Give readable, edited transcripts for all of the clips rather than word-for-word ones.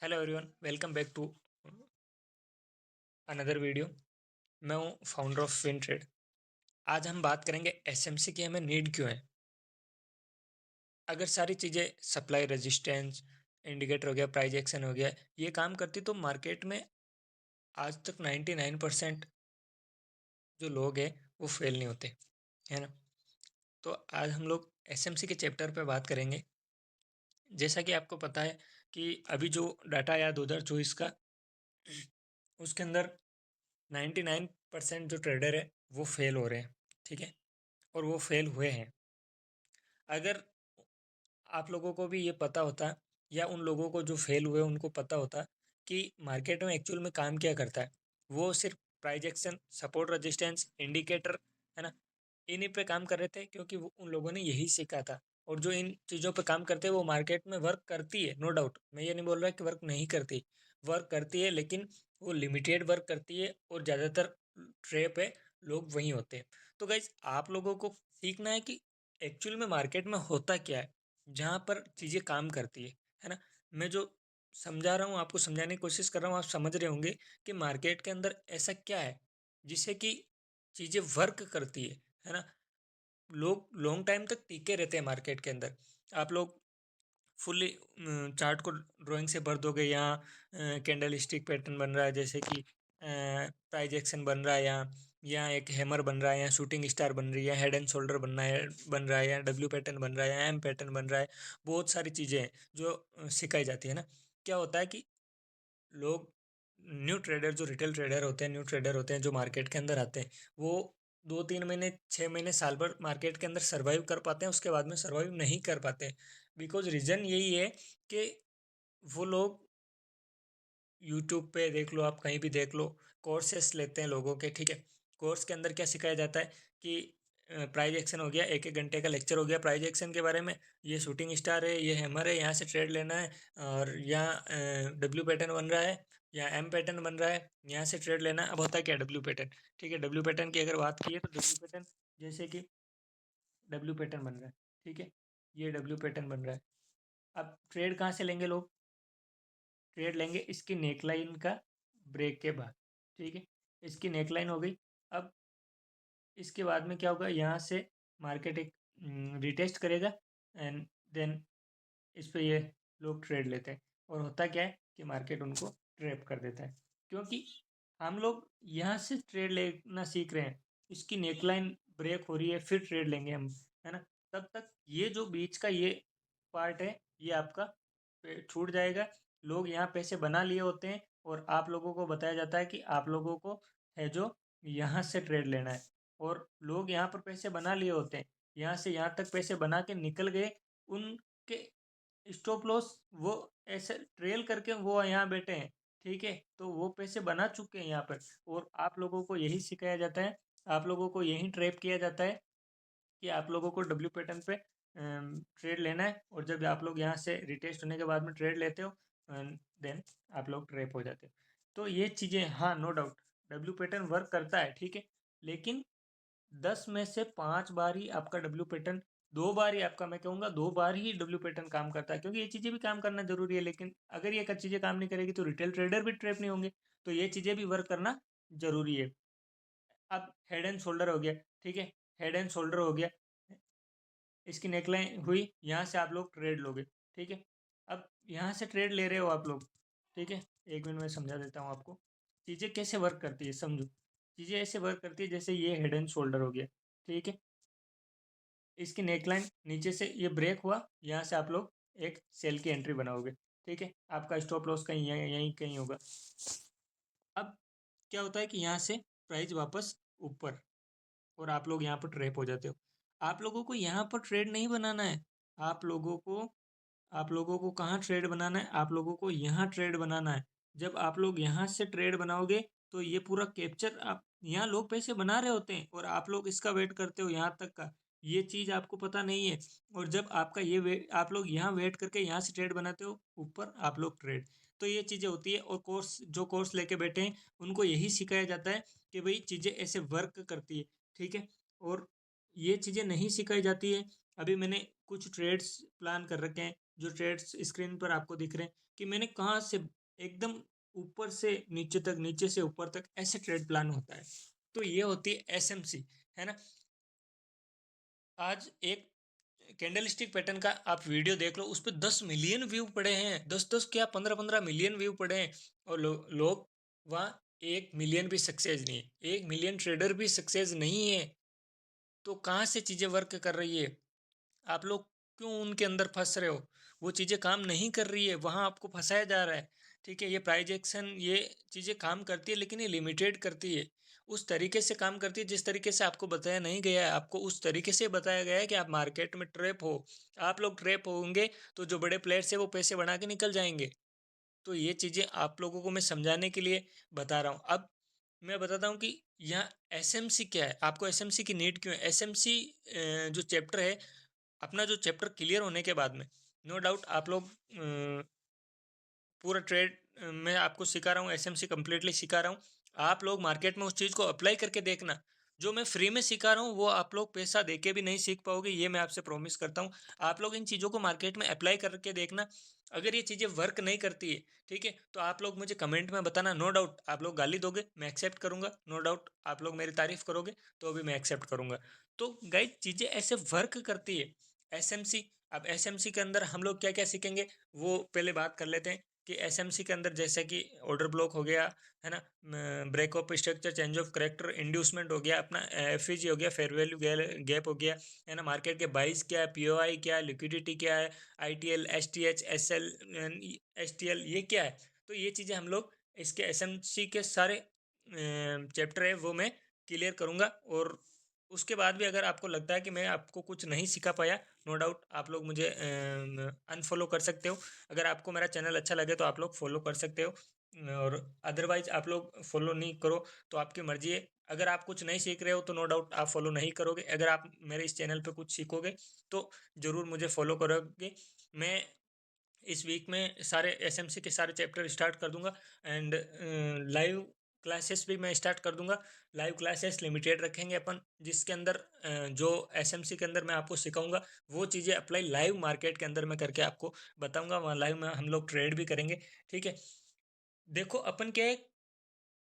Hello everyone, welcome back to another video. मैं हूं founder of win trade. आज हम बात करेंगे एसएमसी की हमें नीड क्यों है। अगर सारी चीज़ें सप्लाई रेजिस्टेंस, इंडिकेटर हो गया, प्राइस एक्शन हो गया, ये काम करती तो मार्केट में आज तक 99% जो लोग हैं वो फेल नहीं होते, है ना। तो आज हम लोग एसएमसी के चैप्टर पे बात करेंगे। जैसा कि आपको पता है कि अभी जो डाटा आया 2024 का, उसके अंदर 99% जो ट्रेडर है वो फेल हो रहे हैं, ठीक है। और वो फेल हुए हैं। अगर आप लोगों को भी ये पता होता, या उन लोगों को जो फेल हुए उनको पता होता कि मार्केट में एक्चुअल में काम क्या करता है, वो सिर्फ price action, support resistance, indicator, है ना, इन्हीं पे काम कर रहे थे, क्योंकि वो उन लोगों ने यही सीखा था। और जो इन चीज़ों पे काम करते हैं वो मार्केट में वर्क करती है, नो डाउट। मैं ये नहीं बोल रहा कि वर्क नहीं करती, वर्क करती है, लेकिन वो लिमिटेड वर्क करती है और ज़्यादातर ट्रे पे लोग वहीं होते हैं। तो गाइज, आप लोगों को सीखना है कि एक्चुअल में मार्केट में होता क्या है, जहाँ पर चीज़ें काम करती है ना। मैं जो समझा रहा हूँ, आपको समझाने की कोशिश कर रहा हूँ, आप समझ रहे होंगे कि मार्केट के अंदर ऐसा क्या है जिससे कि चीज़ें वर्क करती है ना। लोग लॉन्ग टाइम तक टिके रहते हैं मार्केट के अंदर। आप लोग फुल्ली चार्ट को ड्राइंग से भर दोगे, यहाँ कैंडल स्टिक पैटर्न बन रहा है, जैसे कि प्राइज एक्शन बन रहा है, यहाँ एक हैमर बन रहा है, यहाँ शूटिंग स्टार बन रही है, हेड एंड शोल्डर बन रहा है, यहाँ डब्ल्यू पैटर्न बन रहा है, यहाँ एम पैटर्न बन रहा है। बहुत सारी चीज़ें हैं जो सिखाई जाती है ना। क्या होता है कि लोग, न्यू ट्रेडर, जो रिटेल ट्रेडर होते हैं, न्यू ट्रेडर होते हैं, जो मार्केट के अंदर आते हैं, वो 2-3 महीने, 6 महीने, साल भर मार्केट के अंदर सर्वाइव कर पाते हैं, उसके बाद में सर्वाइव नहीं कर पाते। बिकॉज रीज़न यही है कि वो लोग, यूट्यूब पे देख लो, आप कहीं भी देख लो, कोर्सेस लेते हैं लोगों के, ठीक है। कोर्स के अंदर क्या सिखाया जाता है कि प्राइज एक्शन हो गया, 1-1 घंटे का लेक्चर हो गया प्राइज एक्शन के बारे में, ये शूटिंग स्टार है, ये हैमर है, यहाँ से ट्रेड लेना है, और यहाँ डब्ल्यू पैटर्न बन रहा है, यहाँ एम पैटर्न बन रहा है, यहाँ से ट्रेड लेना है। अब होता है क्या, डब्ल्यू पैटर्न, ठीक है। डब्ल्यू पैटर्न की अगर बात की है तो डब्ल्यू पैटर्न, जैसे कि डब्ल्यू पैटर्न बन रहा है, ठीक है, ये डब्ल्यू पैटर्न बन रहा है। अब ट्रेड कहाँ से लेंगे लोग, ट्रेड लेंगे इसकी नेकलाइन का ब्रेक के बाद, ठीक है। इसकी नेकलाइन हो गई। अब इसके बाद में क्या होगा, यहाँ से मार्केट एक रिटेस्ट करेगा, एंड देन इस पे ये लोग ट्रेड लेते हैं। और होता क्या है कि मार्केट उनको ट्रैप कर देता है, क्योंकि हम लोग यहाँ से ट्रेड लेना सीख रहे हैं, इसकी नेकलाइन ब्रेक हो रही है, फिर ट्रेड लेंगे हम, है ना। तब तक ये जो बीच का ये पार्ट है, ये आपका छूट जाएगा। लोग यहाँ पैसे बना लिए होते हैं, और आप लोगों को बताया जाता है कि आप लोगों को है जो यहाँ से ट्रेड लेना है, और लोग यहाँ पर पैसे बना लिए होते हैं, यहाँ से यहाँ तक पैसे बना के निकल गए। उनके स्टॉप लॉस वो ऐसे ट्रेल करके वो यहाँ बैठे हैं, ठीक है। तो वो पैसे बना चुके हैं यहाँ पर, और आप लोगों को यही सिखाया जाता है, आप लोगों को यही ट्रैप किया जाता है कि आप लोगों को डब्ल्यू पैटर्न पे ट्रेड लेना है, और जब आप लोग यहाँ से रिटेस्ट होने के बाद में ट्रेड लेते हो, देन आप लोग ट्रैप हो जाते हो। तो ये चीज़ें, हाँ, no doubt, W pattern work करता है, ठीक है। लेकिन 10 में से 5 बार ही आपका डब्ल्यू पैटर्न, 2 बार ही आपका, मैं कहूँगा 2 बार ही डब्ल्यू पैटर्न काम करता है, क्योंकि ये चीज़ें भी काम करना जरूरी है। लेकिन अगर ये चीज़ें काम नहीं करेगी तो रिटेल ट्रेडर भी ट्रैप नहीं होंगे। तो ये चीज़ें भी वर्क करना जरूरी है। अब हेड एंड शोल्डर हो गया, ठीक है, हेड एंड शोल्डर हो गया, इसकी नेकलाइन हुई, यहाँ से आप लोग ट्रेड लोगे, ठीक है। अब यहाँ से ट्रेड ले रहे हो आप लोग, ठीक है। 1 मिनट में समझा देता हूँ आपको चीज़ें कैसे वर्क करती है, समझो। चीज़ें ऐसे वर्क करती है, जैसे ये हेड एंड शोल्डर हो गया, ठीक है। इसकी नेकलाइन नीचे से ये ब्रेक हुआ, यहाँ से आप लोग एक सेल की एंट्री बनाओगे, ठीक है। आपका स्टॉप लॉस कहीं यहीं यहीं कहीं होगा। अब क्या होता है कि यहाँ से प्राइस वापस ऊपर, और आप लोग यहाँ पर ट्रैप हो जाते हो। आप लोगों को यहाँ पर ट्रेड नहीं बनाना है, आप लोगों को आप लोगों को कहाँ ट्रेड बनाना है, आप लोगों को यहाँ ट्रेड बनाना है। जब आप लोग यहाँ से ट्रेड बनाओगे तो ये पूरा कैप्चर, आप यहाँ लोग पैसे बना रहे होते हैं और आप लोग इसका वेट करते हो यहाँ तक का, ये चीज़ आपको पता नहीं है। और जब आपका ये वेट, आप लोग यहाँ वेट करके यहाँ से ट्रेड बनाते हो, ऊपर आप लोग ट्रेड। तो ये चीज़ें होती है, और कोर्स, जो कोर्स लेके बैठे हैं उनको यही सिखाया जाता है कि भाई चीज़ें ऐसे वर्क करती है, ठीक है। और ये चीज़ें नहीं सिखाई जाती है। अभी मैंने कुछ ट्रेड्स प्लान कर रखे हैं, जो ट्रेड्स स्क्रीन पर आपको दिख रहे हैं कि मैंने कहाँ से एकदम ऊपर से नीचे तक, नीचे से ऊपर तक ऐसे ट्रेड प्लान होता है। तो ये होती है एसएमसी, है ना। आज एक कैंडल स्टिक पैटर्न का आप वीडियो देख लो, उस पर 10 मिलियन व्यू पड़े हैं, 10-10 क्या 15-15 मिलियन व्यू पड़े हैं। और लोग वहाँ 1 मिलियन भी सक्सेस नहीं है, 1 मिलियन ट्रेडर भी सक्सेस नहीं है। तो कहाँ से चीज़ें वर्क कर रही है? आप लोग क्यों उनके अंदर फंस रहे हो? वो चीज़ें काम नहीं कर रही है, वहाँ आपको फंसाया जा रहा है। ठीक है, ये प्राइज एक्शन ये चीज़ें काम करती है, लेकिन ये लिमिटेड करती है। उस तरीके से काम करती है जिस तरीके से आपको बताया नहीं गया है। आपको उस तरीके से बताया गया है कि आप मार्केट में ट्रैप हो। आप लोग ट्रैप होंगे तो जो बड़े प्लेयर्स है वो पैसे बना के निकल जाएंगे। तो ये चीज़ें आप लोगों को मैं समझाने के लिए बता रहा हूँ। अब मैं बताता हूँ कि यहाँ एसएमसी क्या है, आपको एसएमसी की नीड क्यों है। एसएमसी जो चैप्टर है, अपना जो चैप्टर क्लियर होने के बाद में नो डाउट आप लोग पूरा ट्रेड मैं आपको सिखा रहा हूँ, एसएमसी कम्प्लीटली सिखा रहा हूँ। आप लोग मार्केट में उस चीज़ को अप्लाई करके देखना। जो मैं फ्री में सिखा रहा हूँ वो आप लोग पैसा देके भी नहीं सीख पाओगे, ये मैं आपसे प्रॉमिस करता हूँ। आप लोग इन चीज़ों को मार्केट में अप्लाई करके देखना। अगर ये चीज़ें वर्क नहीं करती है, ठीक है, तो आप लोग मुझे कमेंट में बताना। नो डाउट आप लोग गाली दोगे, मैं एक्सेप्ट करूँगा। नो डाउट आप लोग मेरी तारीफ करोगे, तो भी मैं एक्सेप्ट करूँगा। तो गाइस चीज़ें ऐसे वर्क करती है एसएमसी। अब एसएमसी के अंदर हम लोग क्या क्या सीखेंगे, वो पहले बात कर लेते हैं। कि एसएमसी के अंदर जैसे कि ऑर्डर ब्लॉक हो गया, है ना, break of structure, change of character, inducement हो गया, अपना एफईजी हो गया, फेयर वैल्यू गैप हो गया, है ना, मार्केट के बाइस क्या है, पीओआई क्या है, लिक्विडिटी क्या है, आईटीएल, एसटीएच, एसएल, एसटीएल ये क्या है। तो ये चीज़ें हम लोग इसके एसएमसी के सारे चैप्टर है वो मैं क्लियर करूँगा। और उसके बाद भी अगर आपको लगता है कि मैं आपको कुछ नहीं सिखा पाया, नो डाउट आप लोग मुझे अनफॉलो कर सकते हो। अगर आपको मेरा चैनल अच्छा लगे तो आप लोग फॉलो कर सकते हो, और अदरवाइज आप लोग फॉलो नहीं करो तो आपकी मर्जी है। अगर आप कुछ नहीं सीख रहे हो तो नो डाउट आप फॉलो नहीं करोगे। अगर आप मेरे इस चैनल पे कुछ सीखोगे तो ज़रूर मुझे फॉलो करोगे। मैं इस वीक में सारे एसएमसी के सारे चैप्टर स्टार्ट कर दूंगा। एंड लाइव क्लासेस भी मैं स्टार्ट कर दूंगा। लाइव क्लासेस लिमिटेड रखेंगे अपन, जिसके अंदर जो एसएमसी के अंदर मैं आपको सिखाऊंगा वो चीज़ें अप्लाई लाइव मार्केट के अंदर मैं करके आपको बताऊंगा। वहाँ लाइव में हम लोग ट्रेड भी करेंगे। ठीक है, देखो अपन क्या है,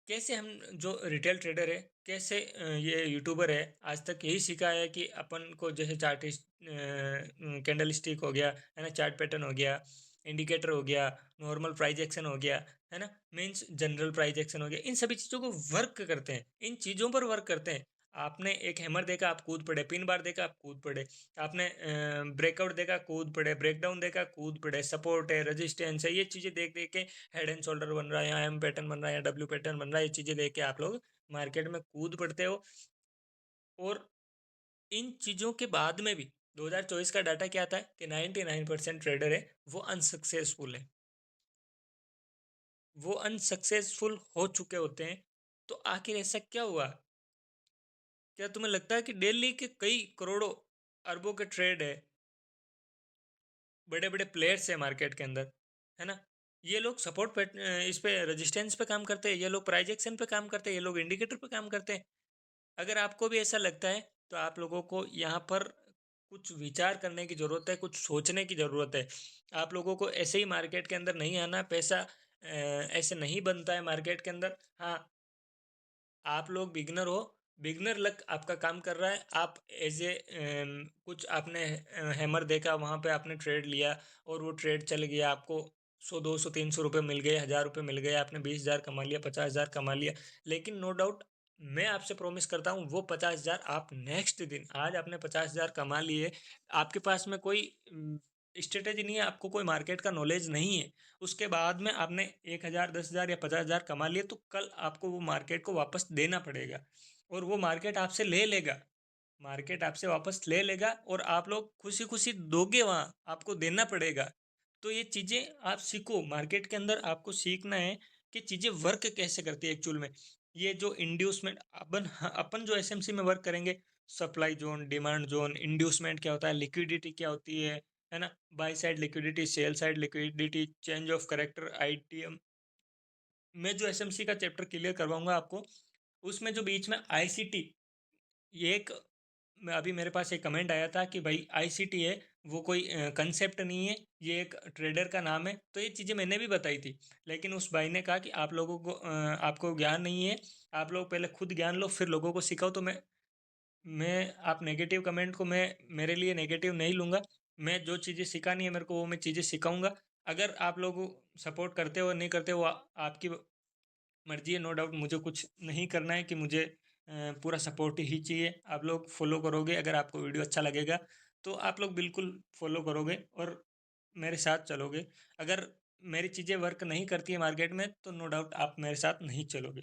कैसे हम जो रिटेल ट्रेडर है, कैसे ये यूट्यूबर है, आज तक यही सीखा है कि अपन को जैसे चार्ट कैंडल स्टिक हो गया, है ना, चार्ट पैटर्न हो गया, इंडिकेटर हो गया, नॉर्मल प्राइस एक्शन हो गया, है ना, मीन्स जनरल प्राइस एक्शन हो गया, इन सभी चीज़ों को वर्क करते हैं, इन चीज़ों पर वर्क करते हैं। आपने एक हैमर देखा आप कूद पड़े, पिन बार देखा आप कूद पड़े, आपने ब्रेकआउट देखा कूद पड़े, ब्रेकडाउन देखा कूद पड़े, सपोर्ट है, रेजिस्टेंस है, ये चीज़ें देख देख के हेड एंड शोल्डर बन रहा है, यहाँ एम पैटर्न बन रहा है, या डब्ल्यू पैटर्न बन रहा है, ये चीज़ें देख के आप लोग मार्केट में कूद पड़ते हो। और इन चीज़ों के बाद में भी 2024 का डाटा क्या आता है कि 99% ट्रेडर है वो अनसक्सेसफुल है, वो अनसक्सेसफुल हो चुके होते हैं। तो आखिर ऐसा क्या हुआ? क्या तुम्हें लगता है कि डेली के कई करोड़ों अरबों के ट्रेड है, बड़े बड़े प्लेयर्स है मार्केट के अंदर, है ना, ये लोग सपोर्ट पे इस पे रेजिस्टेंस पे काम करते हैं, ये लोग प्राइस एक्शन पे काम करते हैं, ये लोग इंडिकेटर पे काम करते हैं। अगर आपको भी ऐसा लगता है तो आप लोगों को यहाँ पर कुछ विचार करने की ज़रूरत है, कुछ सोचने की ज़रूरत है। आप लोगों को ऐसे ही मार्केट के अंदर नहीं आना, पैसा ऐसे नहीं बनता है मार्केट के अंदर। हाँ, आप लोग बिगनर हो, बिगनर लक आपका काम कर रहा है। आप एज ए कुछ आपने हैमर देखा, वहाँ पे आपने ट्रेड लिया और वो ट्रेड चल गया, आपको 100 200 300 रुपये मिल गए, 1000 रुपये मिल गए, आपने 20,000 कमा लिया, 50,000 कमा लिया। लेकिन नो डाउट मैं आपसे प्रॉमिस करता हूँ वो 50,000 आप नेक्स्ट दिन, आज आपने 50,000 कमा लिए, आपके पास में कोई स्ट्रेटेजी नहीं है, आपको कोई मार्केट का नॉलेज नहीं है, उसके बाद में आपने 1,000 10,000 या 50,000 कमा लिए, तो कल आपको वो मार्केट को वापस देना पड़ेगा और वो मार्केट आपसे ले लेगा, मार्केट आपसे वापस ले लेगा और आप लोग खुशी खुशी दोगे, वहाँ आपको देना पड़ेगा। तो ये चीज़ें आप सीखो, मार्केट के अंदर आपको सीखना है कि चीज़ें वर्क कैसे करती है एक्चुअल में। ये जो इंड्यूसमेंट अपन अपन जो एसएमसी में वर्क करेंगे, supply zone, demand zone, inducement क्या होता है, लिक्विडिटी क्या होती है ना, by side liquidity, sell side liquidity, change of character, ITM, मैं जो एसएमसी का चैप्टर क्लियर करवाऊंगा आपको, उसमें जो बीच में आईसीटी, ये एक अभी मेरे पास एक कमेंट आया था कि भाई आईसीटी है वो कोई कंसेप्ट नहीं है, ये एक ट्रेडर का नाम है। तो ये चीज़ें मैंने भी बताई थी, लेकिन उस भाई ने कहा कि आप लोगों को आपको ज्ञान नहीं है, आप लोग पहले खुद ज्ञान लो फिर लोगों को सिखाओ। तो मैं आप नेगेटिव कमेंट को मैं मेरे लिए नेगेटिव नहीं लूँगा। मैं जो चीज़ें सिखानी है मेरे को वो मैं चीज़ें सिखाऊंगा। अगर आप लोग सपोर्ट करते हो नहीं करते हो आपकी मर्जी है। नो डाउट मुझे कुछ नहीं करना है कि मुझे पूरा सपोर्ट ही चाहिए। आप लोग फॉलो करोगे, अगर आपको वीडियो अच्छा लगेगा तो आप लोग बिल्कुल फॉलो करोगे और मेरे साथ चलोगे। अगर मेरी चीज़ें वर्क नहीं करती है मार्केट में तो नो डाउट आप मेरे साथ नहीं चलोगे।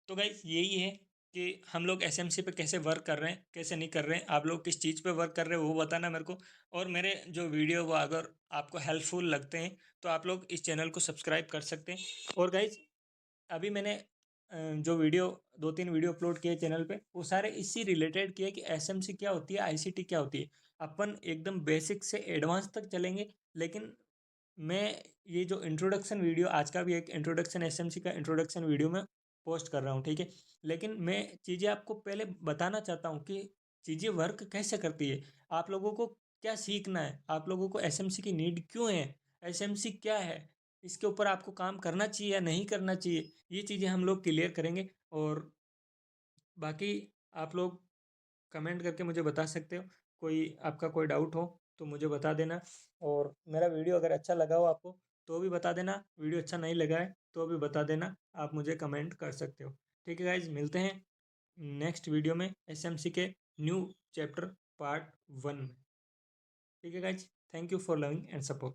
तो गाइस यही है कि हम लोग एसएमसी पे कैसे वर्क कर रहे हैं कैसे नहीं कर रहे हैं, आप लोग किस चीज़ पे वर्क कर रहे हो वो बताना मेरे को। और मेरे जो वीडियो वो अगर आपको हेल्पफुल लगते हैं तो आप लोग इस चैनल को सब्सक्राइब कर सकते हैं। और गाइज अभी मैंने जो वीडियो 2-3 वीडियो अपलोड किए चैनल पे वो सारे इसी रिलेटेड किए कि एसएमसी क्या होती है, आईसीटी क्या होती है। अपन एकदम बेसिक से एडवांस तक चलेंगे। लेकिन मैं ये जो इंट्रोडक्शन वीडियो आज का भी एक इंट्रोडक्शन एसएमसी का इंट्रोडक्शन वीडियो में पोस्ट कर रहा हूँ, ठीक है। लेकिन मैं चीज़ें आपको पहले बताना चाहता हूँ कि चीज़ें वर्क कैसे करती है, आप लोगों को क्या सीखना है, आप लोगों को एसएमसी की नीड क्यों है, एसएमसी क्या है, इसके ऊपर आपको काम करना चाहिए या नहीं करना चाहिए, ये चीज़ें हम लोग क्लियर करेंगे। और बाकी आप लोग कमेंट करके मुझे बता सकते हो, कोई आपका कोई डाउट हो तो मुझे बता देना। और मेरा वीडियो अगर अच्छा लगा हो आपको तो भी बता देना, वीडियो अच्छा नहीं लगा है तो भी बता देना, आप मुझे कमेंट कर सकते हो। ठीक है गाइज, मिलते हैं नेक्स्ट वीडियो में एसएमसी के न्यू चैप्टर पार्ट 1 में। ठीक है guys, thank you for loving and support.